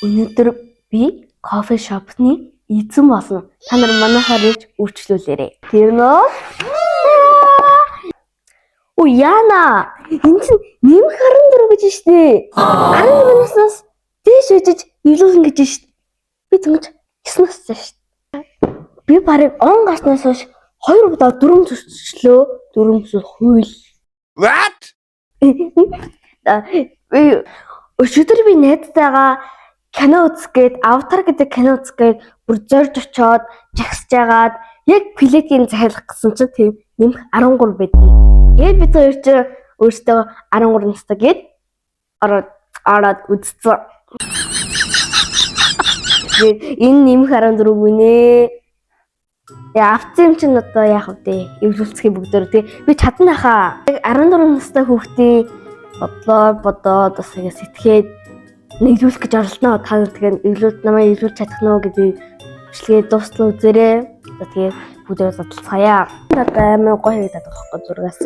Өнөөдөр би кофе шопны эзэн болно. Та нар манайхаар ирж үрчлүүлээрэй. Тэр нь Оо Яна, энэ чинь нэмэх 14 гэж штэ. 14-наас дээш үжиж илүүлэн гэж штэ. Би тэгмэж 9 настай штэ. Би барыг он гарснаас хойш 2 удаа 4 төсчлөө. 4 төсөл хууль. What? Өчигдөр би найзтайгаа кино үзэх гээд Аватар гэдэг кино үзэх гээд бүр зорж очоод жагсаж агаад яг плетийн захиалах гэсэн чинь тийм нэмэх 13 байдгийг. Тэгээд бид хоёр ч өөртөө 13 настай гээд ороод үзсэн. Тэгээд энэ нэмэх 14 гүнээ. Тэгээ авцсан юм чинь одоо яах вэ? Эвлүүлцгийг бүгдөө тэгээ би чадна хаа. Яг 14 настай хүүхдийн бодоод бас ингэ сэтгээд нэглүүлэх гэж оролдоно. Та тэгээ намайг эвлүүлж чадах нь гэдэг бичлэгээ дуустал үзээрэй. За тэгээ бүгдээ задлцгаая. Одоо амар гоё хийгээд байгаа зургаас.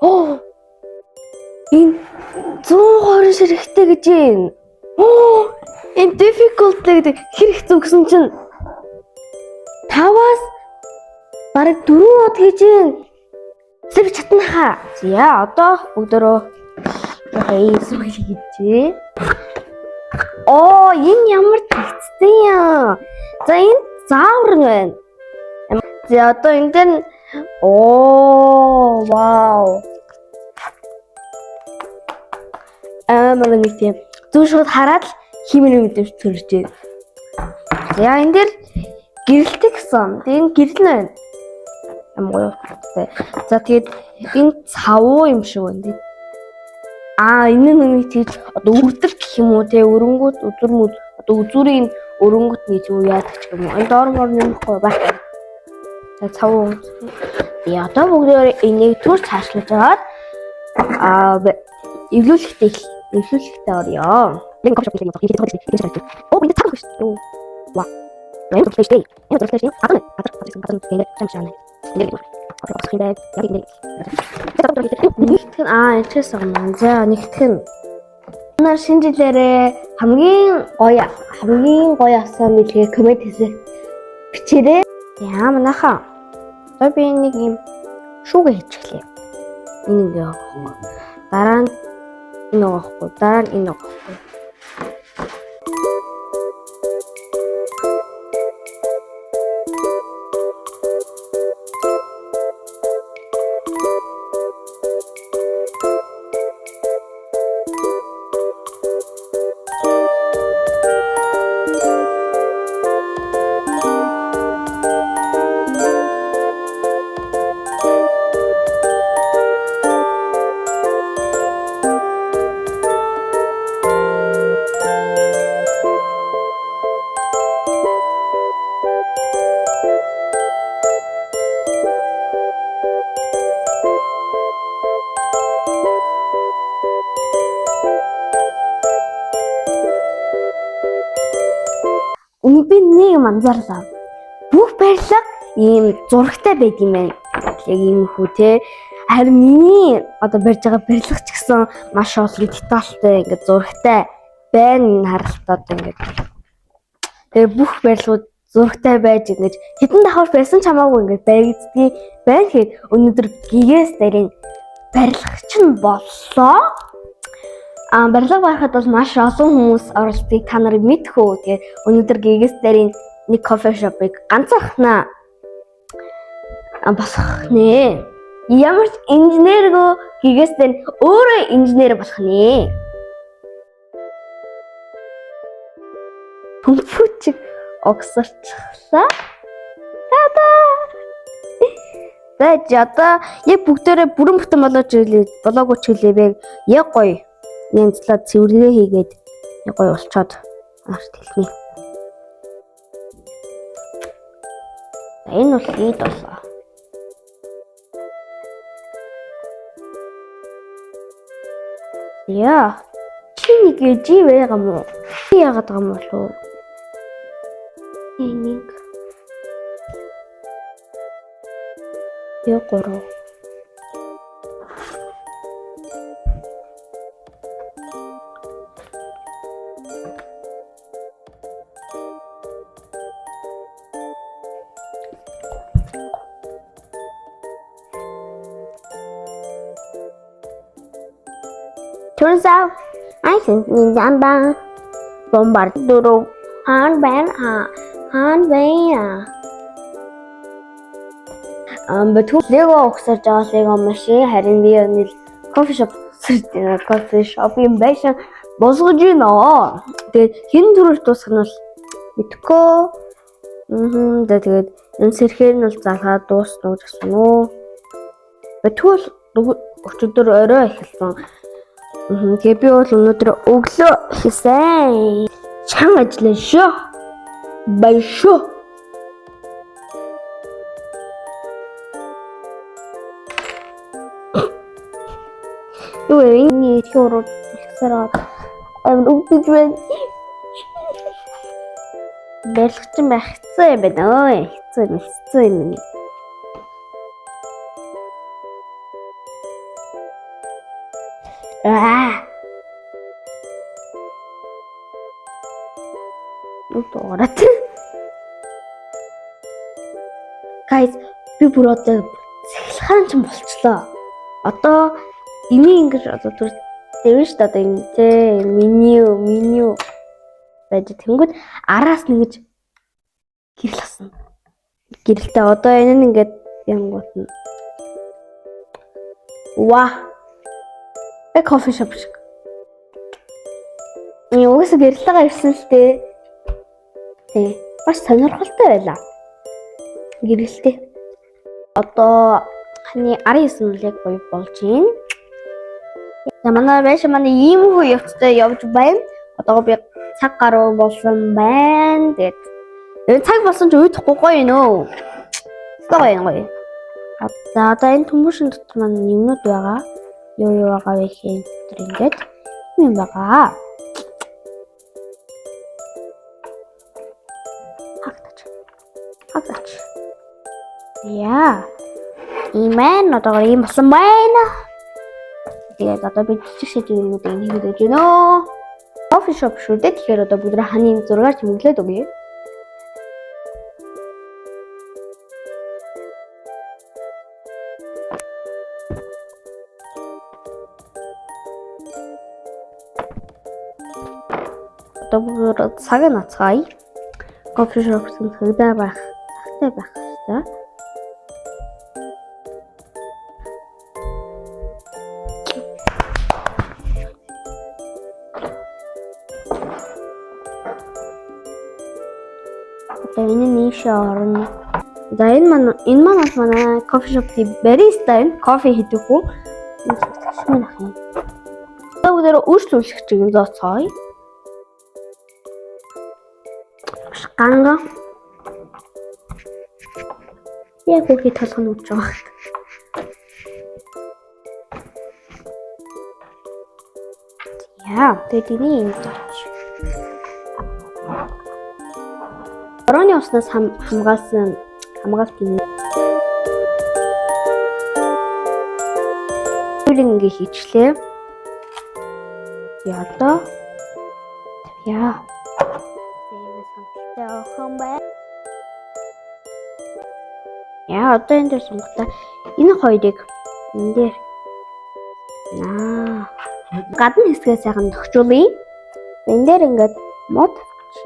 Оо! Энэ 120 ширхтээ гэж юм. Оо! Энэ difficult гэдэг хэрэг зүгсэн чинь 5-аас бараг 4 удаа хийж юм. Сэв чадна хаа. За одоо бүгдөө эсвэг хийчихье. Оо, энэ ямар тэгцтэй юм. За энэ заавар нь байна. За одоо энэ дээр вау. Амар нэг тийм зүг шууд хараад химийн мэдээж төрж байна. За энэ дээр гэрэлтэй гэсэн. Энэ гэрэл нь байна. Ямар гоё. За тэгээд энэ цавуу юм шиг байна. Энэ нэг тийж одоо үрдэл гэх юм уу те өрөнгөт үзүрмүүд одоо үзүрийн өрөнгөт нийт юу яадаг ч юм уу. Энэ доор нэмэхгүй байх. За цавуу. Тэгээ одоо бүгдээ энийг түр цаашлаж аваад эвлүүлэхтэй орё. Нэг кофе шоп хийх юм байна. Оо энэ цаг биш. Вау. Энэ кофе шоп. Энэ кофе шоп. Энэ чамшаана. Нэгтгэн эцэс за нэгтгэн. Нар шинэ жилээрээ хамгийн гоё асан билгээ коммент хийсэй. Бичээрэй. Яа манайхаа. Одоо би нэг юм шүүгээ хийчихлээ. Энэ ингээ авахгүй. Дараа нь энэ авахгүй. Дараа нь энэ авахгүй. Би нэг юм анзаарлаа. Бүх барилга ийм зурагтай байд юм байна. Яг ийм хүү те. Харин миний одоо барьж байгаа барилга ч гэсэн маш олон детальтай ингээд зурагтай байна харалтаад ингээд. Тэгээ бүх барилгууд зурагтай байж ингэж хэдэн давхар байсан ч хамаагүй ингээд баригддгийг байна гэхэд өнөөдөр гигээс дээрийн барилгач нь боллоо. Барилга барихад бол маш олон хүмүүс оролцдог. Та нарыг мэдэх үү? Тэгээд өнөөдөр гигээс дээрийн нэг кофе шопыг ганцаархнаа босгох нэ. Ямар ч инженергүй гигээс дээр өөрөө инженер болох нэ. Компьютер огсорчлаа. За одоо яг бүгдээрээ бүрэн бүтэн болоогүй ч хэлээ. Яг гоё. Нэмцлээд цэвэрлэгээ хийгээд гоё болчоод арт хэлнэ. Энэ бол ийд болоо. Яа. Чи нэг жив байгаа юм уу? Чи яагаад байгаа юм болов уу? Энийг. Я 3. Turns out I think in Jamba Bombarduro Han Bana Бэтгүүл Лего өгсөж байгаа Лего машин харин би нэг кофе шоп сэрдэн кофе шоп юм байсан босгож гинөө. Тэгээд хэн төрөөр дуусгах нь бол мэдхгүй. Тэгээд энэ сэрхээр нь бол залгаад дуусна гэж асууна уу. Бэтгүүл өчигдөр орой эхэлсэн. Тэгээд би бол өнөөдөр өглөө хийсэн. Чанга ажиллаа шүү. Баяшуу. Ini curut serat. Ugdж байна. Бэлгчэн байхцсан юм байна ой. Хэцүү юм. Утаарат. Guys, би бүр одоо цэглэхэн ч болчлоо. Одоо ini ингэж одоо түр дэвэн шүү дээ одоо ингэ те меню байж тэнгүүд араас нэгж гэрэл асан. Гэрэлтэй одоо энэ нь ингээд янгууд нь. Ва. Кофе шоп шиг. Угсаа гэрлэгээ ирсэн л дээ. Тий. Бас сонирхолтой байлаа. Гэрэлтэй. Одоо ханы 19 үл яг гоё болж байна. Манай ийм хүү явцтай явж байна. Одоо би цаг гаруй болсон байна. Тэгээд цаг болсон ч уухгүй гоё нөө. Гоё. За одоо энэ төмөршин дотор маань юмнууд байгаа. Юу байгаа вэ гэхээр тэр ингээд юм байгаа. Хагтач. Яа. Имэн одоо ийм болсон байна. Тэгээд одоо би жижиг юмнууд ингэж хийж байна. Кофе шоп шүү дээ. Тэгэхээр одоо бүгд ханы зургаар чимэглээд өгье. Одоо бүгд цаг нацгаая. Кофе шопсын цагдаа байх, цагтай байх хэрэгтэй. Энэ нийшээ орно. За энэ маань бол манай кофе шопын бариста энэ кофе хийдэг хүн. Шмэн ах юм. Бүгдээр өөрчлөлөх чиг зооцгоё. Ганга. Яг үгүй толгой нь үдж байгаа. Яа, тэдний юм дооч. Орооны уснаас хамгаалсан хамгаалтын ингээ хийчлээ. Яа. Яа, одоо энэ дээр сонгохдоо энэ хоёрыг энэ дээр гадна хэсгээ сайхан тохижуулъя. Энэ дээр ингээд мод чи.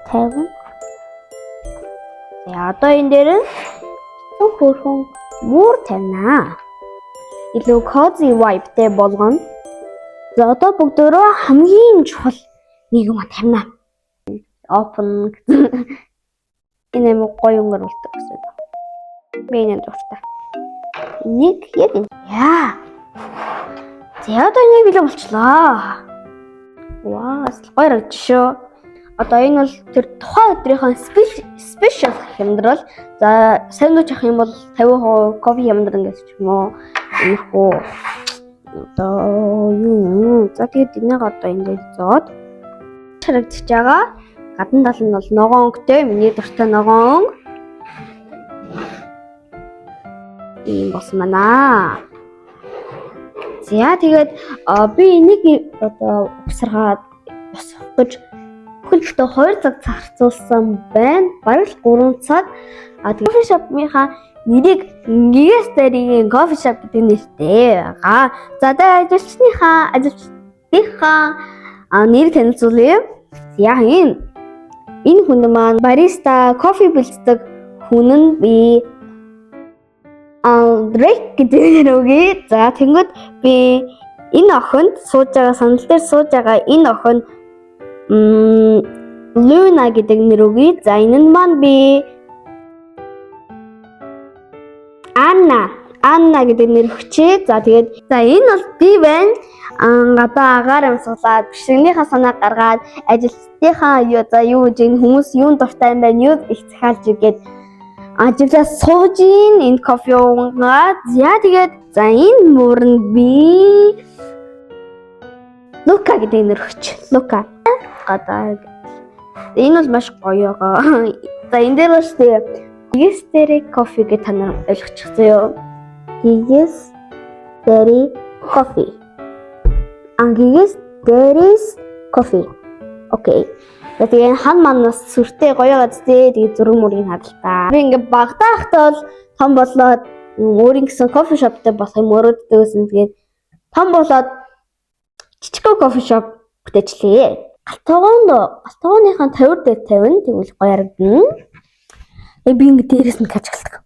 Тавин. За одоо энэ дээр хөрхөн муур тавина. Илүү cozy vibe-тэй болгоно. За одоо бүгдөө хамгийн чухал нэг юм тавина. Open. Энэ юм гоё өнгөрүүлдэг гэсэн. Би энэ дуртай. Нэг яг яа. За одоо нэг билээ болчлоо. Ваа, гоё харагдаж шүү. Одоо энэ бол тэр тухайн өдрийнхөө спешиал хямдрал. За сандвич авах юм бол 50% кофе хямдрал гэж юм уу. Ийхүү. Одоо юу. За тэгээд энийг одоо ингэж зоод харагдаж байгаа. Гадна тал нь бол ногоон өнгөтэй. Миний дуртай ногоон өнгө. Ийм болсон байна. За тэгээд би энийг одоо угсаргаад босгож бүхэлдээ 2 цаг зарцуулсан байна. Бараг 3 цаг. Тэгээд кофе шопынхаа нэрийг Gigas Dairy Coffee Shop гэдэг нэртэй байгаа. За тэгээ ажилчдынхаа нэр танилцуулъя. Яг энэ хүн маань бариста кофе бэлддэг хүн нь би Дрейк гэдэг нэр өгье. За тэнгууд би энэ охинд сууж байгаа санал дээр сууж байгаа энэ охин Luna гэдэг нэр өгье. За энэ нь маань би Анна гэдэг нэр өгчээ. За тэгээд энэ бол би байна. Гадаа агаар амсгалаад бишрэнийхаа санаа гаргаад ажилтныхаа юу гэж энэ хүмүүс юунд дуртай юм байна юу их захиалж игээд ажиглаа сууж энэ кофе уугаад тэгээд энэ мөрөнд би Лука гэдэг нэр өгч. Лука гадаа энэ бол маш гоё байгаа. За энэ дээр бас Gigas Dairy Coffee гэж та нар ойлгочихсон юу? Gigas Dairy Coffee. Gigas Dairy Coffee. Окей. Тэгээд хан манаас сүртэй гоё газтэй тэгээд зураг мөрийг хадалтаа. Би ингээ багтаахтаа бол том болоод өөрийн гэсэн кофе шоптой болох юм өрөөддөөсөн тэгээд том болоод жижиг кофе шоп бүтээчлээ. Галтгооныхаа 50 дээр 50 тэгвэл гоё харагдана. Би ингээ дээрээс нь качгалдаг.